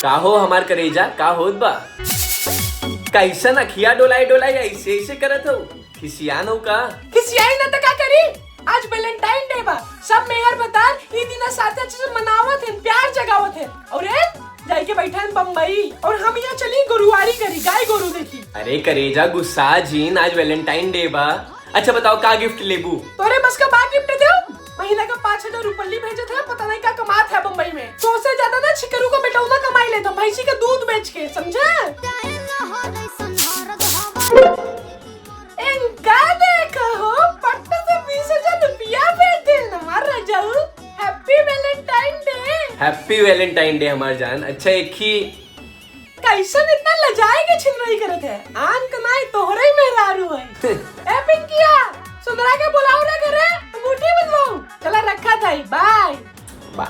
का हो हमार करेजा का होत बा? कैसन अखिया डोलाई डोलाई ऐसे ऐसे करत हो? खिसियान हो का? खिसियाई न त का करी। आज वैलेंटाइन डे बा, सब मेहर बता ई दिन साथे अच्छे से मनावत हैं, प्यार जगावत हैं। और जाई के बैठा है बम्बई और हम यहाँ चली गुरुवारी करी, गाय गोरू देखी। अरे करेजा गुस्सा जीन, आज वैलेंटाइन डे बा। अच्छा बताओ का गिफ्ट लेबू? तोरे बस का बा गिफ्ट दे। महीना का 5,000 रुपये भेजे थे, पता नहीं क्या कमात है बम्बई में। तो उससे ज्यादा ना छिकरू का बेटौना कमाई लेता, भैंसी का दूध बेच के, समझे? इनका देखो हो, पट्टे से 20,000 रुपया भेज देना हमारा जाऊ। Happy Valentine day. Happy Valentine day हमार जान। अच्छा एक ही कैसन इतना लजाए के छिनरई करत है? आन कनाई तोहरे ही मेहरारू है। ए पिंकिया, सुंदरा के बुलाओ ना घरे, अंगूठी बदलवाऊं। चला रखा था, बाय। बा